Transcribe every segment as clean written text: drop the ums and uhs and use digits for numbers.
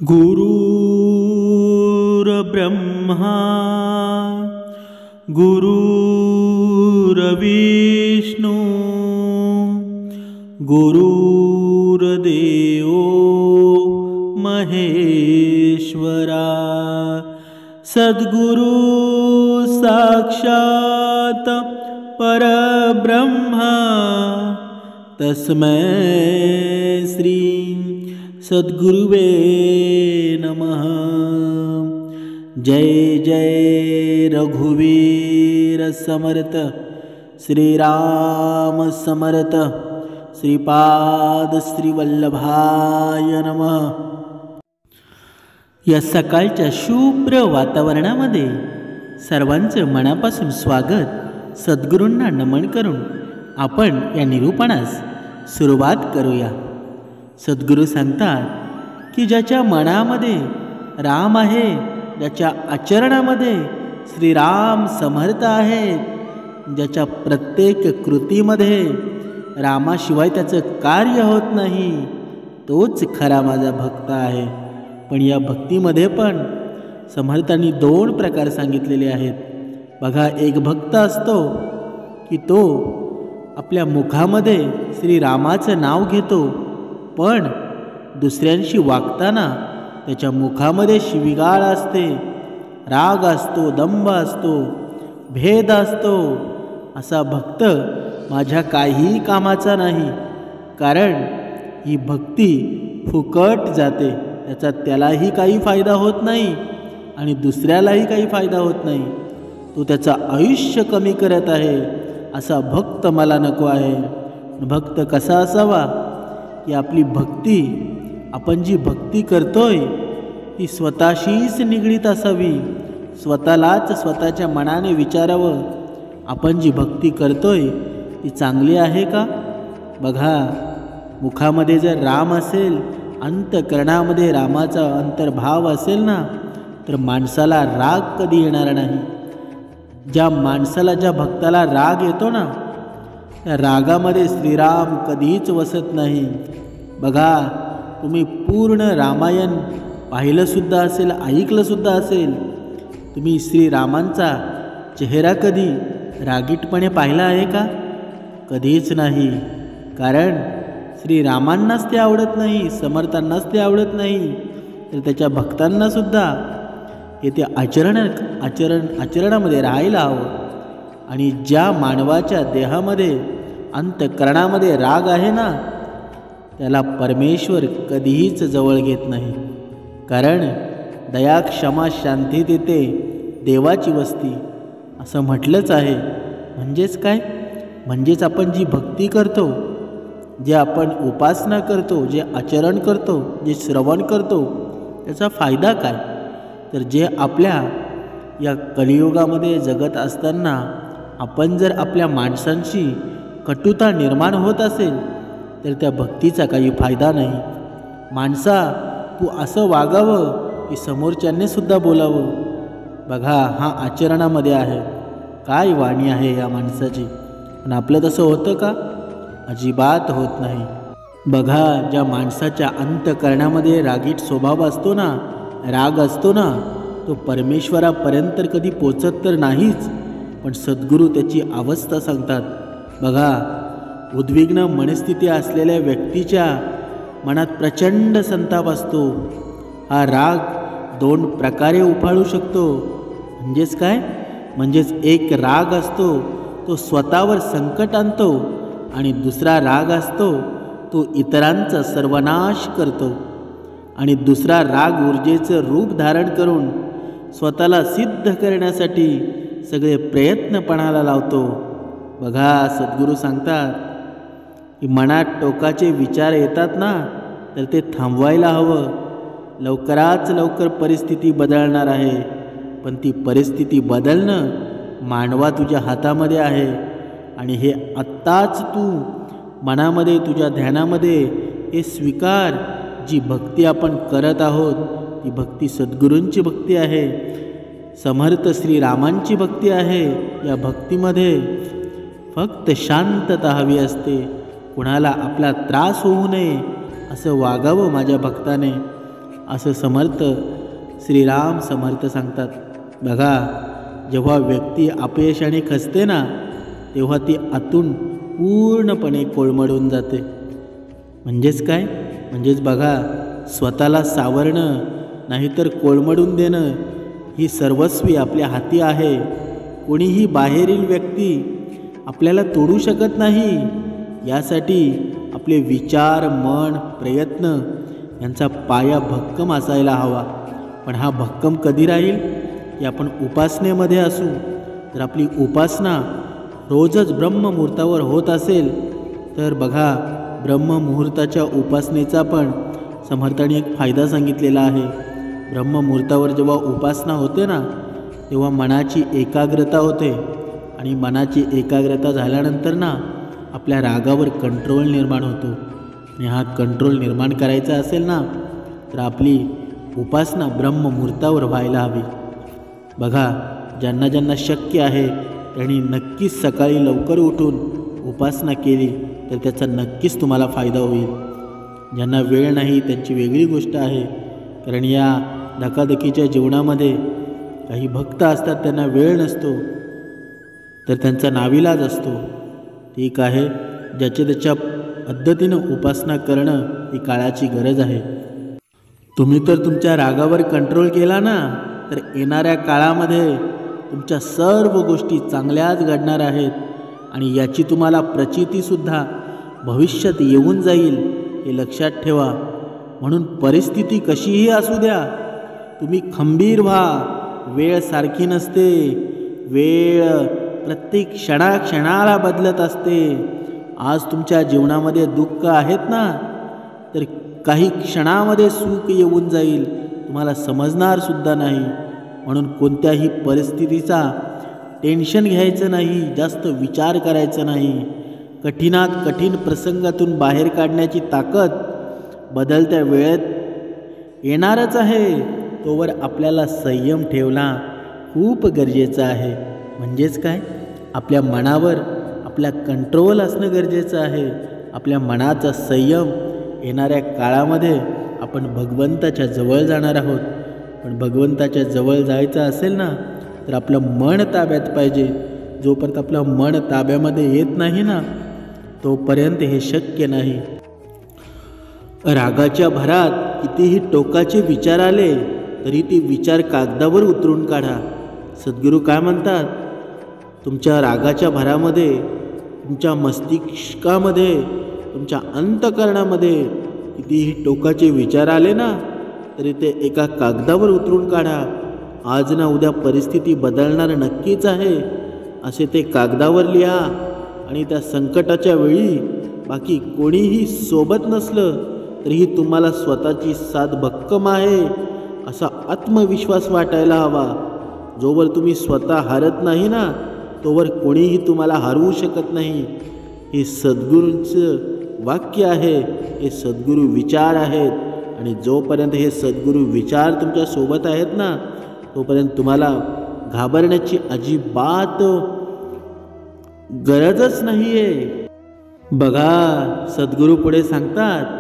गुरुर्ब्रह्मा गुरुर्विष्णू गुरुर्देव महेश्वरा सद्गुरु साक्षात परब्रह्मा तस्मै श्री सद्गुरुवे नमः। जय जय रघुवीर समर्थ, श्रीराम समर्थ, श्रीपाद श्रीवल्लभाय नमः। या सकाळच्या शुभ्र वातावरणामध्ये सर्वांचं मनापासून स्वागत, सद्गुरूंना नमन करून आपण या निरूपणास सुरुवात करूया। सद्गुरू सांगतात की ज्याच्या मनामध्ये राम आहे, ज्याच्या आचरणामध्ये श्रीराम समर्थ आहेत, ज्याच्या प्रत्येक कृतीमध्ये रामाशिवाय त्याचं कार्य होत नाही, तोच खरा माझा भक्त आहे। पण या भक्तीमध्ये पण समर्थांनी दोन प्रकार सांगितलेले आहेत। बघा, एक भक्त असतो की तो आपल्या मुखामध्ये श्रीरामाचं नाव घेतो, पण दुसऱ्यांशी वागताना त्याच्या मुखामध्ये शिवीगाळ असते, राग असतो, दंभ असतो, भेद असतो। असा भक्त माझ्या काहीही कामाचा नाही, कारण ही भक्ती फुकट जाते, त्याचा त्यालाही काही फायदा होत नाही आणि दुसऱ्यालाही काही फायदा होत नाही, तो त्याचं आयुष्य कमी करत आहे। असा भक्त मला नको आहे। भक्त कसा असावा की आपली भक्ती, आपण जी भक्ती करतोय ती स्वतःशीच निगडीत असावी। स्वतःलाच स्वतःच्या मनाने विचारावं, आपण जी भक्ती करतोय ती चांगली आहे का? बघा, मुखामध्ये जर राम असेल, अंतःकरणामध्ये रामाचा अंतर्भाव असेल ना, तर माणसाला राग कधी येणार नाही। ज्या माणसाला, ज्या भक्ताला राग येतो ना, त्या रागामध्ये श्रीराम कधीच वसत नाही। बघा, तुम्ही पूर्ण रामायण पाहिलंसुद्धा असेल, ऐकलंसुद्धा असेल, तुम्ही श्रीरामांचा चेहरा कधी रागीटपणे पाहिला आहे का? कधीच नाही, कारण श्रीरामांनाच ते आवडत नाही, समर्थांनाच ते आवडत नाही, तर त्याच्या भक्तांनासुद्धा हे ते आचरणामध्ये राहायला हवं। आणि ज्या मानवाच्या देहामध्ये, अंतःकरणामध्ये राग आहे ना, त्याला परमेश्वर कधीच जवळ घेत नाही, कारण दया क्षमा शांती देते देवाची वस्ती असं म्हटलंच आहे। म्हणजेच काय? म्हणजेच आपण जी भक्ती करतो, जे आपण उपासना करतो, जे आचरण करतो, जे श्रवण करतो, त्याचा फायदा काय? तर जे आपल्या या कलियुगामध्ये जगत असताना आपण जर आपल्या माणसांशी कटुता निर्माण होत असेल, तर त्या भक्तीचा काही फायदा नाही। माणसा, तू असं वागावं की समोरच्यांनी सुद्धा बोलावं। बघा, हा आचरणामध्ये आहे, काय वाणी आहे या माणसाची। पण आपलं तसं होतं का? अजिबात होत नाही। बघा, ज्या माणसाच्या अंतःकरणामध्ये रागीट स्वभाव असतो ना, राग असतो ना, तो परमेश्वरापर्यंत कधी पोचत तर नाहीच, पण सद्गुरू त्याची अवस्था सांगतात। बघा, उद्विग्न मनस्थिती असलेल्या व्यक्तीच्या मनात प्रचंड संताप असतो। हा राग दोन प्रकारे उफाळू शकतो। म्हणजेच काय? म्हणजेच एक राग असतो तो स्वतःवर संकट आणतो, आणि दुसरा राग असतो तो इतरांचा सर्वनाश करतो, आणि दुसरा राग ऊर्जेचं रूप धारण करून स्वतःला सिद्ध करण्यासाठी सगळे प्रयत्न पणाला लावतो। बघा, सद्गुरू सांगतात की मनात टोकाचे विचार येतात ना, तर ते थांबवायला हवं। लवकरात लवकर परिस्थिती बदलणार आहे, पण ती परिस्थिती बदलणं मानवा तुझ्या हातामध्ये आहे। आणि हे आत्ताच तू मनामध्ये, तुझ्या ध्यानामध्ये हे स्वीकार, जी भक्ती आपण करत आहोत ती भक्ती सद्गुरूंची भक्ती आहे, समर्थ श्रीरामांची भक्ती आहे। या भक्तीमध्ये फक्त शांतता हवी असते, कुणाला आपला त्रास होऊ नये असं वागावं माझ्या भक्ताने। असं समर्थ श्रीराम समर्थ सांगतात. बघा, जेव्हा व्यक्ती अपयशाने खचते ना, तेव्हा ती आतून पूर्णपणे कोळमडून जाते. म्हणजेच काय? म्हणजेच बघा, स्वतःला सावरणं नाहीतर कोळमडून देणं ही सर्वस्वी आपल्या हाती आहे. कोणीही बाहेरील व्यक्ती आपल्याला तोडू शकत नाही. यासाठी आपले विचार, मन, प्रयत्न यांचा पाया भक्कम असायला हवा. पण हा भक्कम कधी राहील? की आपण उपासनेमध्ये असू. तर आपली उपासना रोजच ब्रह्ममुहूर्तावर होत असेल तर बघा, ब्रह्ममुहूर्ताच्या उपासनेचा पण समर्थांनी एक फायदा सांगितलेला आहे. ब्रह्ममुहूर्तावर जेव्हा उपासना होते ना, तेव्हा मनाची एकाग्रता होते. आणि मनाची एकाग्रता झाल्यानंतर ना, आपल्या रागावर कंट्रोल निर्माण होतो. आणि हा कंट्रोल निर्माण करायचा असेल ना, तर आपली उपासना ब्रह्ममुहूर्तावर व्हायला हवी. बघा, ज्यांना ज्यांना शक्य आहे त्यांनी नक्कीच सकाळी लवकर उठून उपासना केली तर त्याचा नक्कीच तुम्हाला फायदा होईल. ज्यांना वेळ नाही त्यांची वेगळी गोष्ट आहे. कारण या धकाधकीच्या जीवनामध्ये काही भक्त असतात, त्यांना वेळ नसतो, तर त्यांचा नाविलाज असतो. ठीक आहे, ज्याच्या त्याच्या पद्धतीनं उपासना करणं ही काळाची गरज आहे. तुम्ही तर तुमच्या रागावर कंट्रोल केला ना, तर येणाऱ्या काळामध्ये तुमच्या सर्व गोष्टी चांगल्याच घडणार आहेत. आणि याची तुम्हाला प्रचितीसुद्धा भविष्यात येऊन जाईल, हे लक्षात ठेवा. म्हणून परिस्थिती कशीही असू द्या, तुम्ही खंबीर व्हा. वेळ सारखी नसते. वेळ प्रत्येक क्षणाला बदलत असते. आज तुमच्या जीवनामध्ये दुःख आहेत ना, तर काही क्षणामध्ये सुख येऊन जाईल, तुम्हाला समजणार सुद्धा नाही. म्हणून कोणत्याही परिस्थितीचा टेन्शन घ्यायचं नाही, जास्त विचार करायचं नाही. कठीणात कठीण प्रसंगातून बाहेर काढण्याची ताकद बदलत्या वेळेत येणारच आहे. तोवर आपल्याला संयम ठेवला खूप गरजेचं आहे. म्हणजेच काय? आपल्या मनावर आपल्या कंट्रोल असणं गरजेचं आहे. आपल्या मनाचा संयम. येणाऱ्या काळामध्ये आपण भगवंताच्या जवळ जाणार आहोत. पण भगवंताच्या जवळ जायचं असेल ना, तर आपलं मन ताब्यात पाहिजे. जोपर्यंत आपलं मन ताब्यामध्ये येत नाही ना, तोपर्यंत हे शक्य नाही. रागाच्या भरात कितीही टोकाचे विचार आले तरी ते विचार कागदावर उतरून काढा. सद्गुरू काय म्हणतात? तुमच्या रागाच्या भरामध्ये, तुमच्या मस्तिष्कामध्ये, तुमच्या अंतःकरणामध्ये कितीही टोकाचे विचार आले ना, तरी ते एका कागदावर उतरून काढा. आज ना उद्या परिस्थिती बदलणार नक्कीच आहे, असे ते कागदावर लिहा. आणि त्या संकटाच्या वेळी बाकी कोणीही सोबत नसलं तरीही तुम्हाला स्वतःची साथ भक्कम आहे असा आत्मविश्वास वाटायला हवा. जोवर तुम्ही स्वतः हारत नाही ना, तोवर कोणीही तुम्हाला हरवू शकत नाही. हे सद्गुरूंचं वाक्य आहे, हे सद्गुरू विचार आहेत. आणि जोपर्यंत हे सद्गुरू विचार तुमच्या सोबत आहेत ना, तोपर्यंत तुम्हाला घाबरण्याची अजिबात गरजच नाही आहे. बघा, सद्गुरू पुढे सांगतात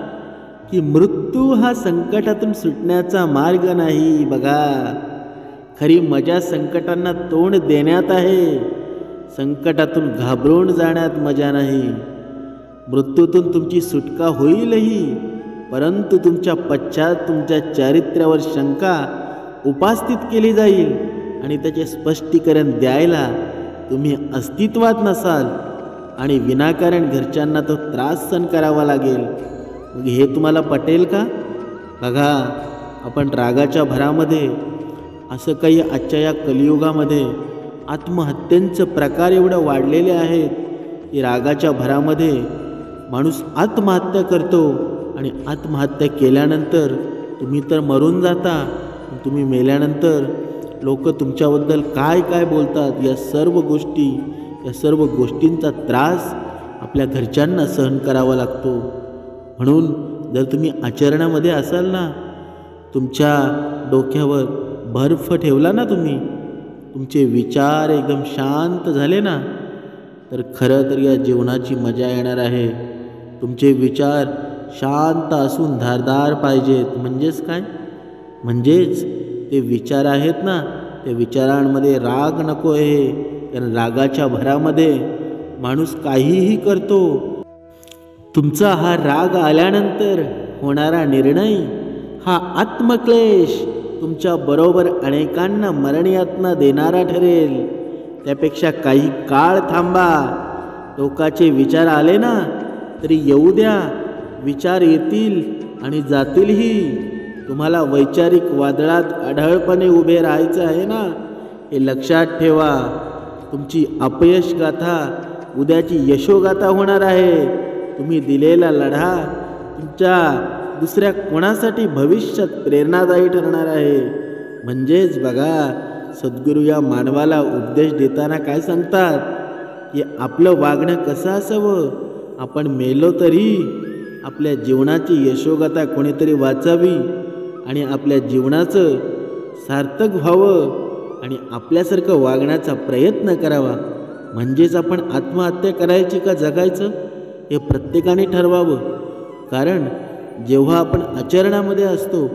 की मृत्यू हा संकटातून सुटण्याचा मार्ग नाही. बघा, खरी मजा संकटांना तोंड देण्यात आहे. संकटातून घाबरून जाण्यात मजा नाही. मृत्यूतून तुमची सुटका होईलही, परंतु तुमच्या पश्चात तुमच्या चारित्र्यावर शंका उपस्थित केली जाईल आणि त्याचे स्पष्टीकरण द्यायला तुम्ही अस्तित्वात नसाल. आणि विनाकारण घरच्यांना तो त्रास सहन करावा लागेल. मग हे तुम्हाला पटेल का? बघा, आपण रागाच्या भरामध्ये असं काही आजच्या या कलियुगामध्ये आत्महत्यांचं प्रकार एवढं वाढलेले आहेत की रागाच्या भरामध्ये माणूस आत्महत्या करतो. आणि आत्महत्या केल्यानंतर तुम्ही तर मरून जाता, तुम्ही मेल्यानंतर लोक तुमच्याबद्दल काय काय बोलतात, या सर्व गोष्टींचा त्रास आपल्या घरच्यांना सहन करावा लागतो. म्हणून जर तुम्ही आचरणामध्ये असाल ना, तुमच्या डोक्यावर बर्फ ठेवला ना, तुमचे विचार एकदम शांत झाले ना, तर खरं तर या जीवनाची मजा येणार आहे. तुमचे विचार शांत असून धारदार पाहिजेत. म्हणजेच काय? म्हणजेच ते विचार आहेत ना, त्या विचारांमध्ये राग नको आहे. कारण रागाच्या भरामध्ये माणूस काहीही करतो. तुमचा हा राग आल्यानंतर होणारा निर्णय हा आत्मक्लेश तुमच्या बरोबर अनेकांना मरणयातना देणारा ठरेल. त्यापेक्षा काही काळ थांबा. टोकाचे विचार आले ना तरी येऊ द्या. विचार येतील आणि जातीलही. तुम्हाला वैचारिक वादळात अढळपणे उभे राहायचं आहे ना, हे लक्षात ठेवा. तुमची अपयश गाथा उद्याची यशोगाथा होणार आहे. तुम्ही दिलेला लढा तुमच्या दुसऱ्या कोणासाठी भविष्यात प्रेरणादायी ठरणार आहे. म्हणजेच बघा, सद्गुरू या मानवाला उपदेश देताना काय सांगतात की आपलं वागणं कसं असावं. आपण मेलो तरी आपल्या जीवनाची यशोगाथा कोणीतरी वाचावी आणि आपल्या जीवनाचं सार्थक व्हावं आणि आपल्यासारखं वागण्याचा प्रयत्न करावा. म्हणजेच आपण आत्महत्या करायची का जगायचं हे प्रत्येकाने ठरवावं. कारण जेव्हा आपण आचरणामध्ये असतो,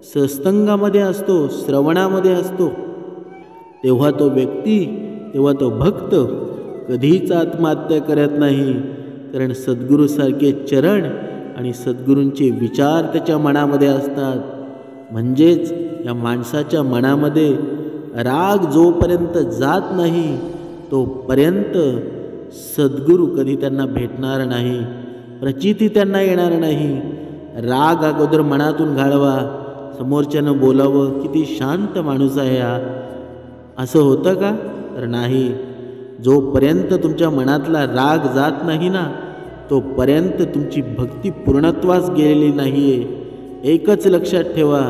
सत्संगामध्ये असतो, श्रवणामध्ये असतो, तेव्हा तो व्यक्ती, तेव्हा तो भक्त कधीच आत्महत्या करत नाही. कारण सद्गुरूसारखे चरण आणि सद्गुरूंचे विचार त्याच्या मनामध्ये असतात. म्हणजेच या माणसाच्या मनामध्ये राग जोपर्यंत जात नाही तोपर्यंत सद्गुरू कधी त्यांना भेटणार नाही, प्रचिती त्यांना येणार नाही. राग अगोदर मनातून घालवा. समोरच्यानं बोलावं, किती शांत माणूस आहे हा, असं होतं का? तर नाही. जोपर्यंत तुमच्या मनातला राग जात नाही ना तोपर्यंत तुमची भक्ती पूर्णत्वास गेलेली नाही आहे. एकच लक्षात ठेवा,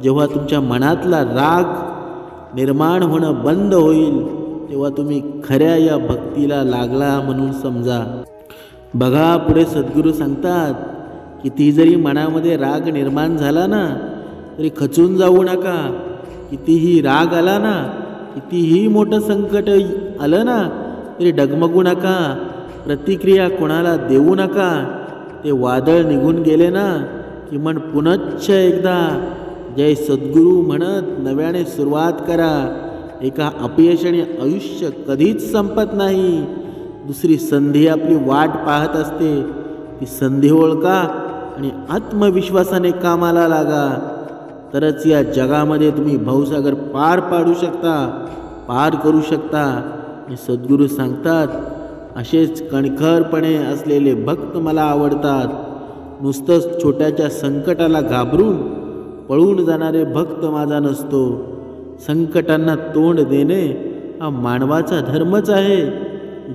जेव्हा तुमच्या मनातला राग निर्माण होणं बंद होईल तेव्हा तुम्ही खऱ्या या भक्तीला लागला म्हणून समजा. बघा, पुढे सद्गुरू सांगतात, किती जरी मनामध्ये राग निर्माण झाला ना तरी खचून जाऊ नका. कितीही राग आला ना, कितीही मोठं संकट आलं ना तरी डगमगू नका. प्रतिक्रिया कोणाला देऊ नका. ते वादळ निघून गेले ना की मन पुनश्च एकदा जय सद्गुरू म्हणत नव्याने सुरुवात करा. एका अपयशाने आयुष्य कधीच संपत नाही. दुसरी संधी आपली वाट पाहत असते. ती संधी ओळखा आणि आत्मविश्वासाने कामाला लागा. तरच या जगामध्ये तुम्ही भवसागर पार पाडू शकता, पार करू शकता. आणि सद्गुरू सांगतात, असेच कणखरपणे असलेले भक्त मला आवडतात. नुसतंच छोट्याच्या संकटाला घाबरून पळून जाणारे भक्त माझा नसतो. संकटांना तोंड देणे हा मानवाचा धर्मच आहे.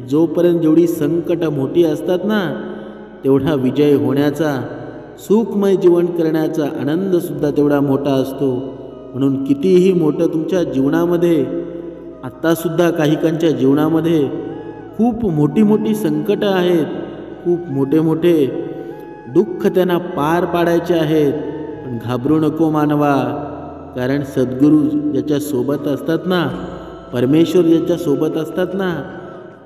जोपर्यंत जेवढी संकट मोठी असतात ना तेवढा विजय होण्याचा, सुखमय जीवन करण्याचा आनंदसुद्धा तेवढा मोठा असतो. म्हणून कितीही मोठं तुमच्या जीवनामध्ये, आत्तासुद्धा काहीकांच्या जीवनामध्ये खूप मोठी मोठी संकटं आहेत, खूप मोठे मोठे दुःख त्यांना पार पाडायचे आहेत. पण घाबरू नको मानवा. कारण सद्गुरू ज्याच्या सोबत असतात ना, परमेश्वर ज्याच्या सोबत असतात ना,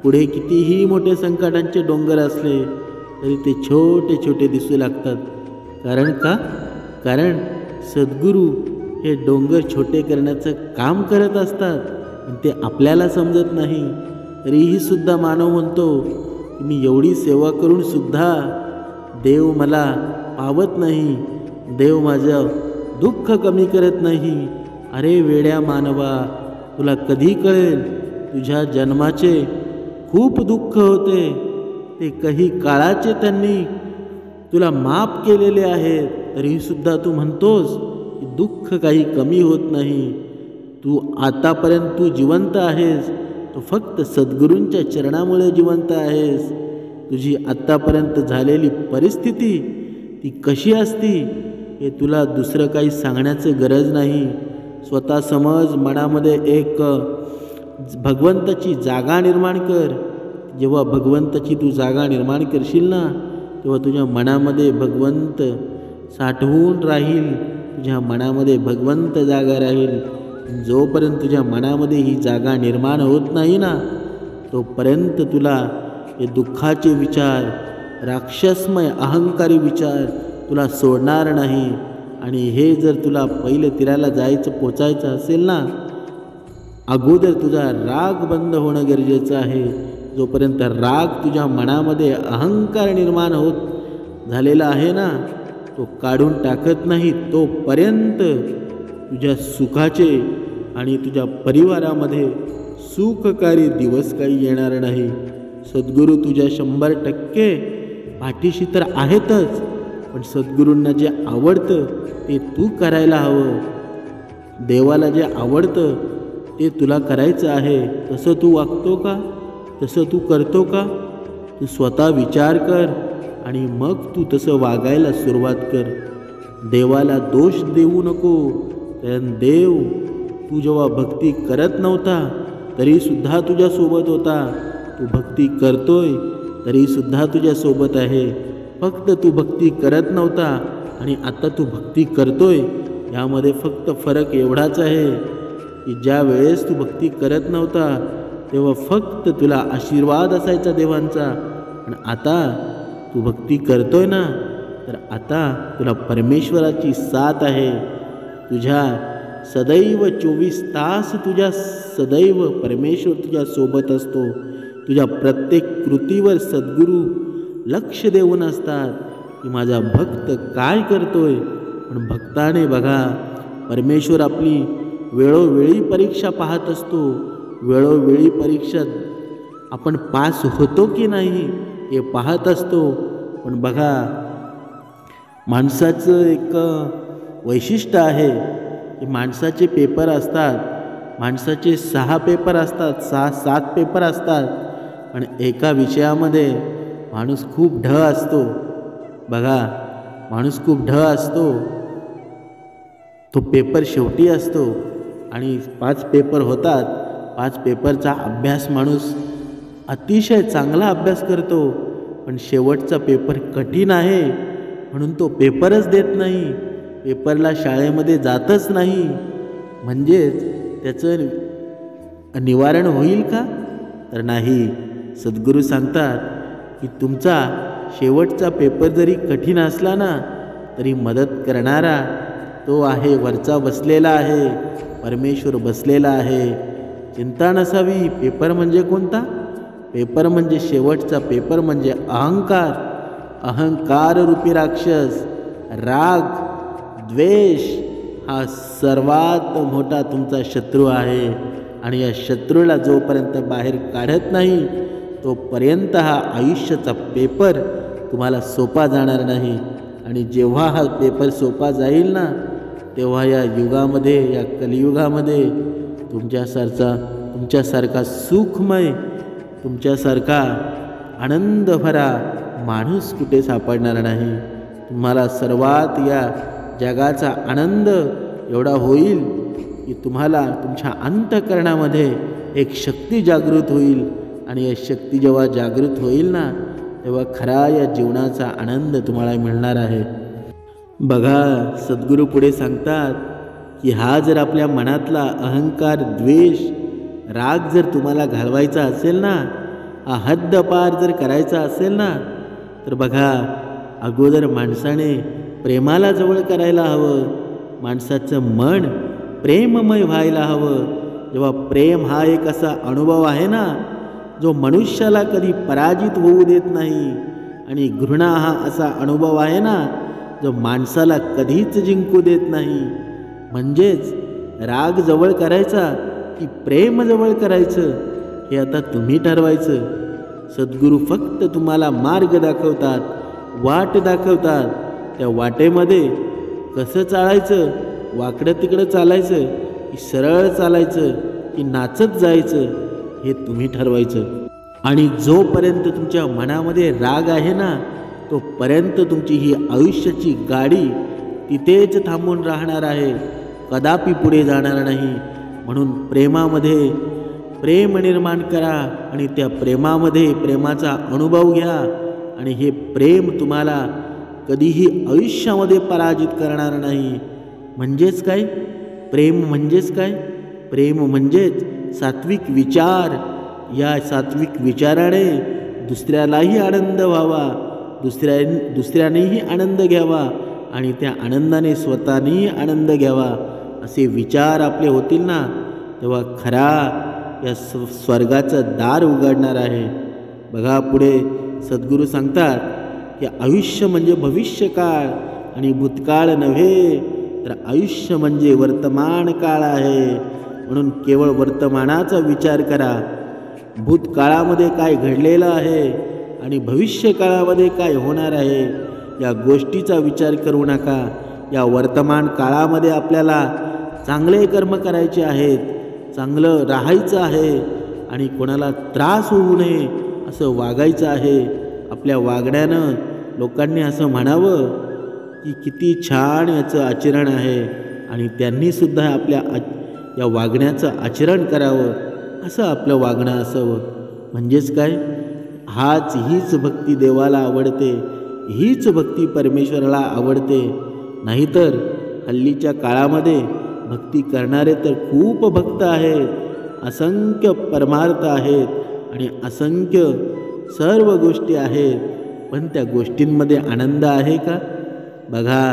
पुढे कितीही मोठे संकटांचे डोंगर असले तरी ते छोटे छोटे दिसू लागतात. कारण का? कारण सद्गुरू हे डोंगर छोटे करण्याचं काम करत असतात. आणि ते आपल्याला समजत नाही. तरीही सुद्धा मानव म्हणतो की मी एवढी सेवा करून सुद्धा देव मला पावत नाही, देव माझं दुःख कमी करत नाही. अरे वेड्या मानवा, तुला कधी कळेल तुझ्या जन्माचे खूप दुःख होते, ते काही काळाचे त्यांनी तुला माफ केलेले आहेत. तरीसुद्धा तू म्हणतोस की दुःख काही कमी होत नाही. तू आतापर्यंत तू जिवंत आहेस, तू फक्त सद्गुरूंच्या चरणामुळे जिवंत आहेस. तुझी आत्तापर्यंत झालेली परिस्थिती ती कशी असती हे तुला दुसरं काही सांगण्याचं गरज नाही. स्वतः समज, मनामध्ये एक भगवंताची जागा निर्माण कर. जेव्हा भगवंताची तू जागा निर्माण करशील ना तेव्हा तुझ्या मनामध्ये भगवंत साठवून राहील, तुझ्या मनामध्ये भगवंत जागा राहील. जोपर्यंत तुझ्या मनामध्ये ही जागा निर्माण होत नाही ना तोपर्यंत तुला हे दुःखाचे विचार, राक्षसमय अहंकारी विचार तुला सोडणार नाही. आणि हे जर तुला पहिलं तीराला जायचं पोचायचं असेल ना, अगोदर तुझा राग बंद होणं गरजेचं आहे. जोपर्यंत राग तुझ्या मनामध्ये अहंकार निर्माण होत झालेला आहे ना, तो काढून टाकत नाही तोपर्यंत तुझ्या सुखाचे आणि तुझ्या परिवारामध्ये सुखकारी दिवस काही येणार नाही. सद्गुरू तुझ्या 100% पाठीशी तर आहेतच, पण सद्गुरूंना जे आवडतं ते तू करायला हवं. देवाला जे आवडतं ते तुला करायचं आहे. तसं तू वागतो का? तसं तू करतो का? तू स्वतः विचार कर आणि मग तू तसं वागायला सुरुवात कर. देवाला दोष देऊ नको. कारण देव तू जेव्हा भक्ती करत नव्हता तरीसुद्धा तुझ्यासोबत होता. तू भक्ती करतोय तरीसुद्धा तुझ्यासोबत आहे. फक्त तू भक्ती करत नव्हता आणि आता तू भक्ती करतोय, यामध्ये फक्त फरक एवढाच आहे की ज्या वेळेस तू भक्ती करत नव्हता तेव्हा फक्त तुला आशीर्वाद असायचा देवांचा, पण आता तू भक्ती करतोय ना, तर आता तुला परमेश्वराची साथ आहे. तुझ्या सदैव 24 तास तुझ्या सदैव परमेश्वर तुझ्या सोबत असतो. तुझ्या प्रत्येक कृतीवर सद्गुरू लक्ष देऊन असतात की माझा भक्त काय करतोय. पण भक्ताने बघा, परमेश्वर आपली वेळोवेळी परीक्षा पाहत असतो. वेळोवेळी परीक्षा आपण पास होतो की नाही हे पाहत असतो. पण बघा, माणसाचं एक वैशिष्ट्य आहे की माणसाचे पेपर असतात, माणसाचे 6 पेपर असतात, 6-7 पेपर असतात, पण एका विषयामध्ये माणूस खूप ढ असतो. बघा, माणूस खूप ढ असतो. तो पेपर शेवटी असतो आणि 5 पेपर होतात. 5 पेपरचा अभ्यास माणूस अतिशय चांगला अभ्यास करतो, पण शेवटचा पेपर कठीण आहे म्हणून तो पेपरच देत नाही, पेपरला शाळेमध्ये जातच नाही. म्हणजेच त्याचं निवारण होईल का? तर नाही. सद्गुरू सांगतात की तुमचा शेवटचा पेपर जरी कठीण असला ना, तरी मदत करणारा तो आहे, वरचा बसलेला आहे, परमेश्वर बसलेला आहे. चिंता नसावी. पेपर म्हणजे कोणता? पेपर म्हणजे शेवटचा पेपर म्हणजे अहंकार. अहंकार रूपी राक्षस, राग, द्वेष हा सर्वात मोठा तुमचा शत्रू आहे. आणि या शत्रूला जोपर्यंत बाहेर काढत नाही तोपर्यंत हा आयुष्याचा पेपर तुम्हाला सोपा जाणार नाही. आणि जेव्हा हा पेपर सोपा जाईल ना, तेव्हा या युगामध्ये, या कलियुगामध्ये तुमच्यासारखा सुखमय, तुमच्यासारखा आनंदभरा माणूस कुठे सापडणार नाही. तुम्हाला सर्वात या जगाचा आनंद एवढा होईल की तुम्हाला तुमच्या अंतःकरणामध्ये एक शक्ती जागृत होईल. आणि या शक्ती जेव्हा जागृत होईल ना, तेव्हा खरा या जीवनाचा आनंद तुम्हाला मिळणार आहे. बघा, सद्गुरू पुढे सांगतात की हा जर आपल्या मनातला अहंकार, द्वेष, राग जर तुम्हाला घालवायचा असेल ना, हा हद्दपार जर करायचा असेल ना, तर बघा, अगोदर माणसाने प्रेमाला जवळ करायला हवं. माणसाचं मन प्रेममय व्हायला हवं. जेव्हा प्रेम हा एक असा अनुभव आहे ना, जो मनुष्याला कधी पराजित होऊ देत नाही. आणि घृणा हा असा अनुभव आहे ना, जो माणसाला कधीच जिंकू देत नाही. म्हणजेच राग जवळ करायचा की प्रेम जवळ करायचं हे आता तुम्ही ठरवायचं. सद्गुरू फक्त तुम्हाला मार्ग दाखवतात, वाट दाखवतात. त्या वाटेमध्ये कसं चालायचं, वाकडं तिकडं चालायचं की सरळ चालायचं की नाचत जायचं हे तुम्ही ठरवायचं. आणि जोपर्यंत तुमच्या मनामध्ये राग आहे ना, तोपर्यंत तुमची ही आयुष्याची गाडी तिथेच थांबून राहणार आहे, कदापि पुढे जाणार नाही. म्हणून प्रेमामध्ये प्रेम निर्माण करा आणि त्या प्रेमामध्ये प्रेमाचा अनुभव घ्या. आणि हे प्रेम तुम्हाला कधीही आयुष्यामध्ये पराजित करणार नाही. म्हणजेच काय? प्रेम म्हणजेच काय? प्रेम म्हणजेच सात्विक विचार. या सात्विक विचाराने दुसऱ्यालाही आनंद व्हावा, दुसऱ्यानेही आनंद घ्यावा आणि त्या आनंदाने स्वतःनेही आनंद घ्यावा असे विचार आपले होतील ना, तेव्हा खरा या स्वर्गाचं दार उघडणार आहे. बघा पुढे सद्गुरू सांगतात की आयुष्य म्हणजे भविष्यकाळ आणि भूतकाळ नव्हे, तर आयुष्य म्हणजे वर्तमान काळ आहे. म्हणून केवळ वर्तमानाचा विचार करा. भूतकाळामध्ये काय घडलेलं आहे आणि भविष्यकाळामध्ये काय होणार आहे या गोष्टीचा विचार करू नका. या वर्तमान काळामध्ये आपल्याला चांगले कर्म करायचे आहेत, चांगलं राहायचं आहे आणि कोणाला त्रास होऊ नये असं वागायचं आहे. आपल्या वागण्यानं लोकांनी असं म्हणावं की किती छान याचं आचरण आहे आणि त्यांनीसुद्धा आपल्या या वागण्याचं आचरण करावं, असं आपलं वागणं असावं. म्हणजेच काय, हीच भक्ती देवाला आवडते, हीच भक्ती परमेश्वराला आवडते. नाहीतर हल्लीच्या काळामध्ये भक्ती करणारे तर खूप भक्त आहेत, असंख्य परमार्थ आहेत आणि असंख्य सर्व गोष्टी आहेत, पण त्या गोष्टींमध्ये आनंद आहे का? बघा,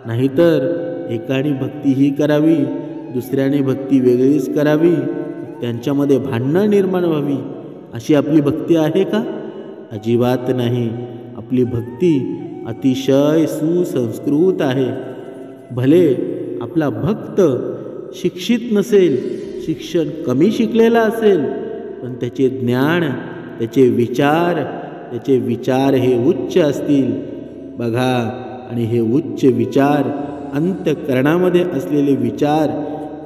नाहीतर एकाने भक्ती ही करावी, दुसऱ्याने भक्ती वेगळीच करावी, त्यांच्यामध्ये भांडणं निर्माण व्हावी, अशी आपली भक्ती आहे का? अजिबात नाही. आपली भक्ती अतिशय सुसंस्कृत आहे. भले आपला भक्त शिक्षित नसेल, शिक्षण कमी शिकलेला असेल, पण त्याचे ज्ञान, त्याचे विचार हे उच्च असतील. बघा, आणि हे उच्च विचार, अंतःकरणामध्ये असलेले विचार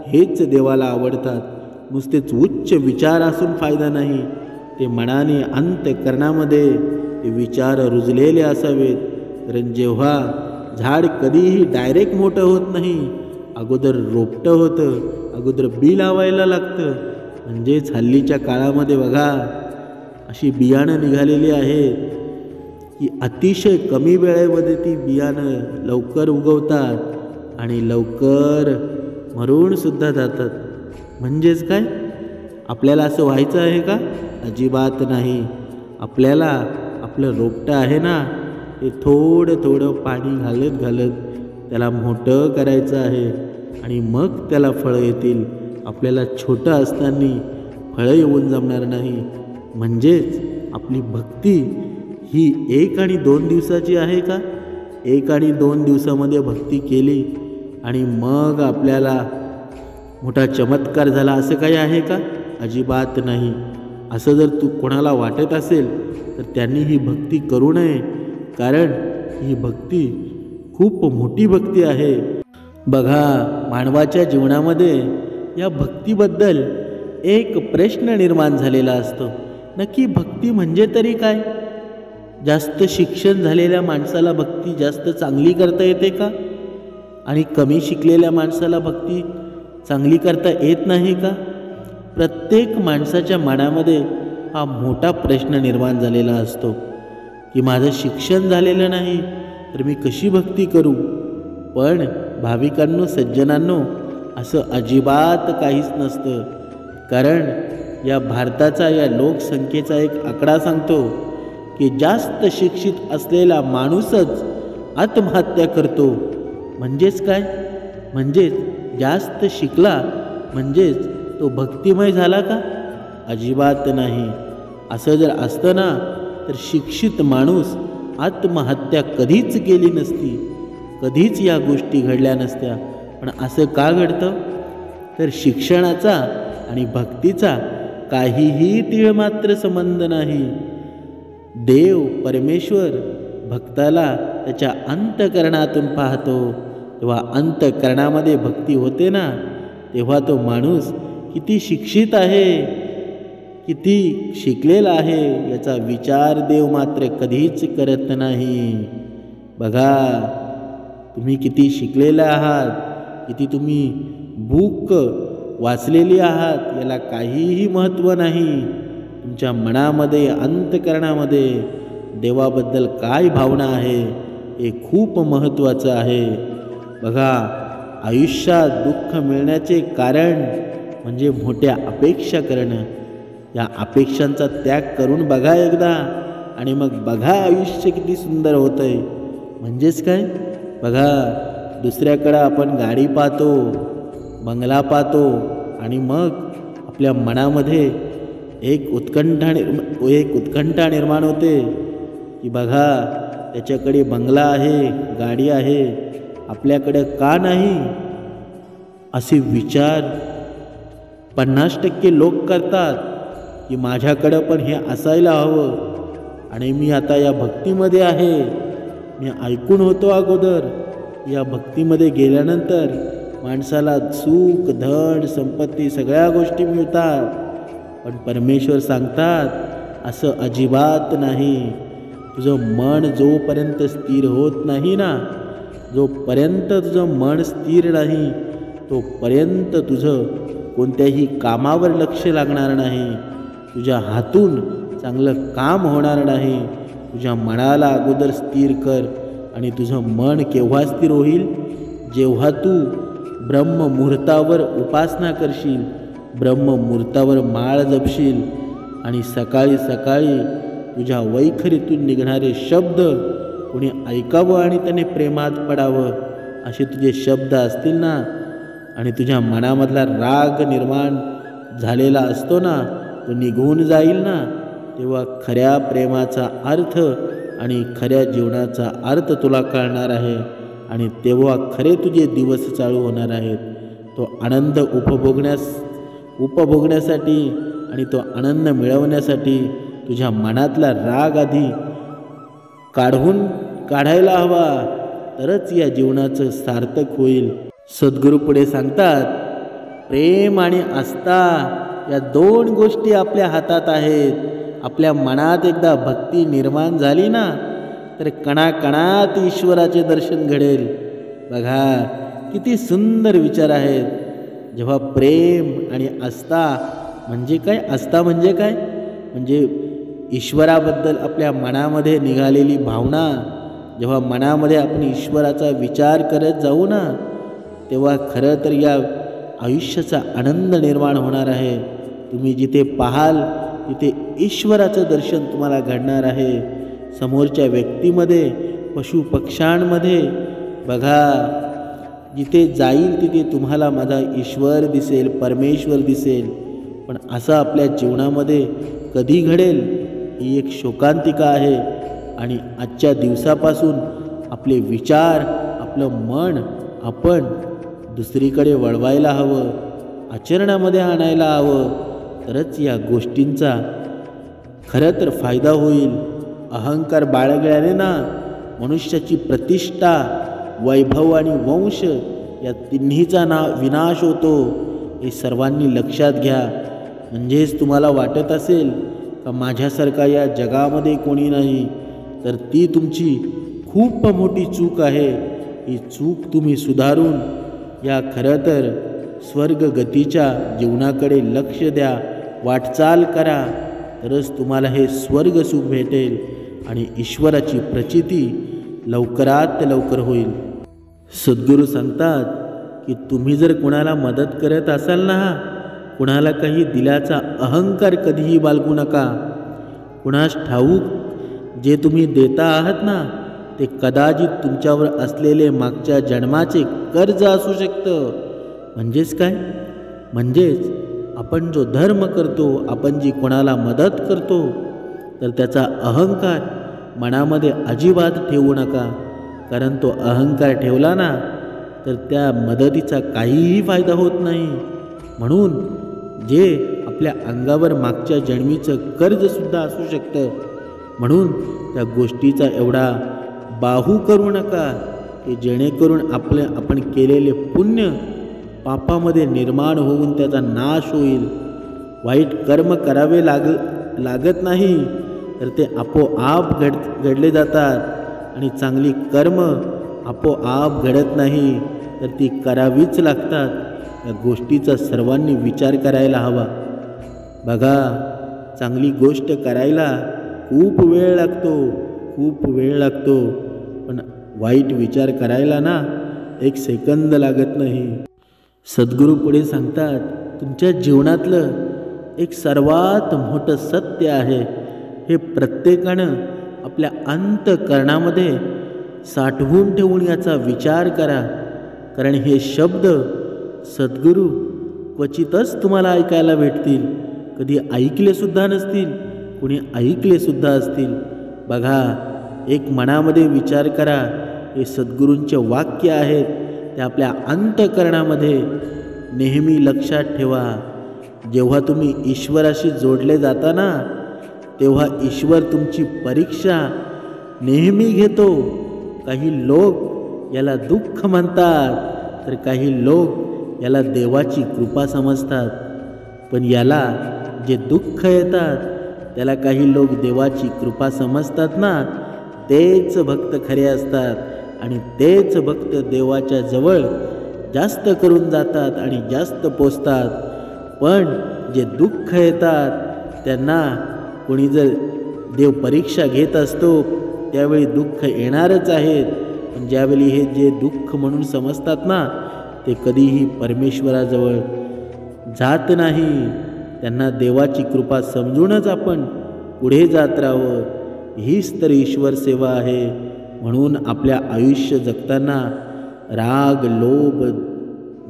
हेच देवाला आवडतात. नुसतेच उच्च विचार असून फायदा नाही, ते मनाने अंतःकरणामध्ये ते विचार रुजलेले असावेत. कारण जेव्हा झाड कधीही डायरेक्ट मोठं होत नाही, अगोदर रोपटं होतं, अगोदर बी लावायला लागतं. म्हणजेच हल्लीच्या काळामध्ये बघा अशी बियाणं निघालेली आहेत की अतिशय कमी वेळेमध्ये ती बियाणं लवकर उगवतात आणि लवकर मरूनसुद्धा जातात. म्हणजेच काय, आपल्याला असं व्हायचं आहे का? अजिबात नाही. आपल्याला आपलं रोपटं आहे ना, ते थोडं थोडं पाणी घालत घालत त्याला मोठं करायचं आहे आणि मग त्याला फळं येतील. आपल्याला छोटं असताना फळं येऊन जमणार नाही. म्हणजेच आपली भक्ती ही 1 आणि 2 दिवसाची आहे का? 1 आणि 2 दिवसामध्ये भक्ती केली आणि मग आपल्याला मोठा चमत्कार झाला असं काही आहे का? अजिबात नाही. असं जर कोणाला वाटत असेल तर त्यांनी ही भक्ती करू नये, कारण ही भक्ती खूप मोठी भक्ती आहे. बघा, मानवाच्या जीवनामध्ये या भक्तीबद्दल एक प्रश्न निर्माण झालेला असतो. नक्की भक्ती म्हणजे तरी काय? जास्त शिक्षण झालेल्या माणसाला भक्ती जास्त चांगली करता येते का? आणि कमी शिकलेल्या माणसाला भक्ती चांगली करता येत नाही का? प्रत्येक माणसाच्या मनामध्ये हा मोठा प्रश्न निर्माण झालेला असतो की माझं शिक्षण झालेलं नाही तर मी कशी भक्ती करू? पण भाविकांनो, सज्जनांनो, असं अजिबात काहीच नसतं. कारण या भारताचा, या लोकसंख्येचा एक आकडा सांगतो की जास्त शिक्षित असलेला माणूसच आत्महत्या करतो. म्हणजेच काय? म्हणजेच जास्त शिकला म्हणजेच तो भक्तिमय झाला का? अजिबात नाही. असं जर असतं ना, तर शिक्षित माणूस आत्महत्या कधीच केली नसती, कधीच या गोष्टी घडल्या नसत्या. पण असं का घडतं? तर शिक्षणाचा आणि भक्तीचा काहीही तीळ मात्र संबंध नाही. देव परमेश्वर भक्ताला त्याच्या अंतःकरणातून पाहतो. तेव्हा अंतःकरणामध्ये भक्ती होते ना, तेव्हा तो माणूस किती शिक्षित आहे, किती शिकलेला आहे याचा विचार देव मात्र कधीच करत नाही. बघा, तुम्ही किती शिकलेला आहात, किती तुम्ही बुक वाचलेली आहात, याला काहीही महत्त्व नाही. तुमच्या मनामध्ये, अंतःकरणामध्ये देवाबद्दल काय भावना आहे हे खूप महत्त्वाचं आहे. बघा, आयुष्यात दुःख मिळण्याचे कारण म्हणजे मोठ्या अपेक्षा करणं. या अपेक्षांचा त्याग करून बघा एकदा, आणि मग बघा आयुष्य किती सुंदर होतं आहे. म्हणजेच काय? बघा, दुसऱ्याकडं आपण गाडी पाहतो, बंगला पाहतो आणि मग आपल्या मनामध्ये एक उत्कंठा निर्माण होते की बघा, त्याच्याकडे बंगला आहे, गाडी आहे, आपल्याकडे का नाही? असे विचार 50% लोक करतात की माझ्याकडं पण हे असायला हवं. आणि मी आता या भक्तीमध्ये आहे, मी ऐकून होतो अगोदर, या भक्तीमध्ये गेल्यानंतर माणसाला सुख, धन, संपत्ती सगळ्या गोष्टी मिळतात. पण परमेश्वर सांगतात असं अजिबात नाही. तुझं मन जोपर्यंत स्थिर होत नाही ना, जोपर्यंत तुझं मन स्थिर नाही तोपर्यंत तुझं कोणत्याही कामावर लक्ष लागणार नाही, तुझ्या हातून चांगलं काम होणार नाही. तुझ्या मनाला अगोदर स्थिर कर. आणि तुझं मन केव्हा स्थिर होईल? जेव्हा तू ब्रह्ममुहूर्तावर उपासना करशील, ब्रह्ममुहूर्तावर माळ जपशील आणि सकाळी सकाळी तुझ्या वैखरीतून निघणारे शब्द कोणी ऐकावं आणि त्याने प्रेमात पडावं असे तुझे शब्द असतील ना, आणि तुझ्या मनामधला राग निर्माण झालेला असतो ना, तो निघून जाईल ना, तेव्हा खऱ्या प्रेमाचा अर्थ आणि खऱ्या जीवनाचा अर्थ तुला कळणार आहे. आणि तेव्हा खरे तुझे दिवस चालू होणार आहेत. तो आनंद उपभोगण्यासाठी आणि तो आनंद मिळवण्यासाठी तुझ्या मनातला राग आधी काढायला हवा, तरच या जीवनाचं सार्थक होईल. सद्गुरू पुढे सांगतात, प्रेम आणि आस्था या 2 गोष्टी आपल्या हातात आहेत. आपल्या मनात एकदा भक्ती निर्माण झाली ना, तर कणाकणात ईश्वराचे दर्शन घडेल. बघा, किती सुंदर विचार आहेत. जेव्हा प्रेम आणि आस्था म्हणजे काय? आस्था म्हणजे काय? म्हणजे ईश्वराबद्दल आपल्या मनामध्ये निघालेली भावना. जेव्हा मनामध्ये आपण ईश्वराचा विचार करत जाऊ ना, तेव्हा खरं तर या आयुष्याचा आनंद निर्माण होणार आहे. तुम्ही जिथे पाहाल तिथे ईश्वराचं दर्शन तुम्हाला घडणार आहे. समोरच्या व्यक्तीमध्ये, पशुपक्ष्यांमध्ये. बघा, जिथे जाईल तिथे तुम्हाला माझा ईश्वर दिसेल, परमेश्वर दिसेल. पण असं आपल्या जीवनामध्ये कधी घडेल? ही एक शोकांतिका आहे. आणि आजच्या दिवसापासून आपले विचार, आपलं मन आपण दुसरीकडे वळवायला हवं, आचरणामध्ये आणायला हवं, तरच या गोष्टींचा खरं तर फायदा होईल. अहंकार बाळगल्याने ना मनुष्याची प्रतिष्ठा, वैभव आणि वंश या तिन्हीचा विनाश होतो. हे सर्वांनी लक्षात घ्या. म्हणजेच तुम्हाला वाटत असेल का माझ्यासारखा या जगामध्ये कोणी नाही, तर ती तुमची खूप मोठी चूक आहे. ही चूक तुम्ही सुधारून या खरं तर स्वर्गगतीच्या जीवनाकडे लक्ष द्या, वाटचाल करा, तरच तुम्हाला हे स्वर्ग सुख भेटेल आणि ईश्वराची प्रचिती लवकरात लवकर होईल. सद्गुरू सांगतात की तुम्ही जर कुणाला मदत करत असाल ना, कुणाला काही दिल्याचा अहंकार कधीही बाळगू नका. कुणास ठाऊक जे तुम्ही देता आहात ना, ते कदाचित तुमच्यावर असलेले मागच्या जन्माचे कर्ज असू शकतं. म्हणजेच काय? म्हणजेच आपण जो धर्म करतो, आपण जी कोणाला मदत करतो, तर त्याचा अहंकार मनामध्ये अजिबात ठेवू नका. कारण तो अहंकार ठेवला ना, तर त्या मदतीचा काहीही फायदा होत नाही. म्हणून जे आपल्या अंगावर मागच्या जन्मीचं कर्जसुद्धा असू शकतं, म्हणून त्या गोष्टीचा एवढा बाहू करू नका की जेणेकरून आपण केलेले पुण्य पापामध्ये निर्माण होऊन त्याचा नाश होईल. वाईट कर्म करावे लागत नाही, तर ते आपोआप घडले जातात. आणि चांगली कर्म आपोआप घडत नाही, तर ती करावीच लागतात. या गोष्टीचा सर्वांनी विचार करायला हवा. बघा, चांगली गोष्ट करायला खूप वेळ लागतो, खूप वेळ लागतो. पण वाईट विचार करायला ना 1 सेकंद लागत नाही. सद्गुरू पुढे सांगतात, तुमच्या जीवनातलं एक सर्वात मोठं सत्य आहे. हे प्रत्येकानं आपल्या अंतःकरणामध्ये साठवून ठेवून याचा विचार करा. कारण हे शब्द सद्गुरू क्वचितच तुम्हाला ऐकायला भेटतील. कधी ऐकलेसुद्धा नसतील, कुणी ऐकलेसुद्धा असतील. बघा, एक मनामध्ये विचार करा. हे सद्गुरूंचे वाक्य आहेत, ते आपल्या अंतःकरणामध्ये नेहमी लक्षात ठेवा. जेव्हा तुम्ही ईश्वराशी जोडले जाता ना, तेव्हा ईश्वर तुमची परीक्षा नेहमी घेतो. काही लोक याला दुःख म्हणतात, तर काही लोक याला देवाची कृपा समजतात. पण याला जे दुःख येतात त्याला काही लोक देवाची कृपा समजतात ना, तेच भक्त खरे असतात. आणि तेच भक्त देवाच्या जवळ जास्त करून जातात आणि जास्त पोचतात. पण जे दुःख येतात त्यांना कोणी जर देव परीक्षा घेत असतो त्यावेळी दुःख येणारच आहेत. पण ज्यावेळी हे जे दुःख म्हणून समजतात ना, ते कधीही परमेश्वराजवळ जात नाही. त्यांना देवाची कृपा समजूनच आपण पुढे जात राहावं. हीच तर ईश्वर सेवा आहे. म्हणून आपल्या आयुष्य जगताना राग, लोभ,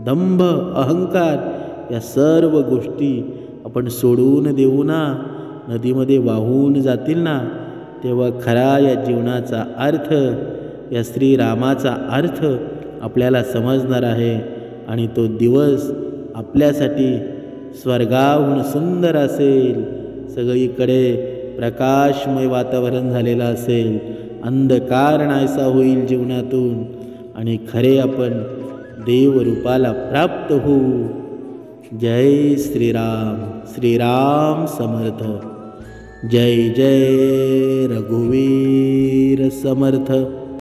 दंभ, अहंकार या सर्व गोष्टी आपण सोडून देऊ ना, नदीमध्ये वाहून जातील ना, तेव्हा खरा या जीवनाचा अर्थ, या श्रीरामाचा अर्थ आपल्याला समजणार आहे. आणि तो दिवस आपल्यासाठी स्वर्गाहून सुंदर असेल. सगळीकडे प्रकाशमय वातावरण झालेलं असेल. अंधकार नाहीसा होईल जीवनातून आणि खरे आपण देवरूपाला प्राप्त होऊ. जय श्रीराम. श्रीराम समर्थ. जय जय रघुवीर समर्थ.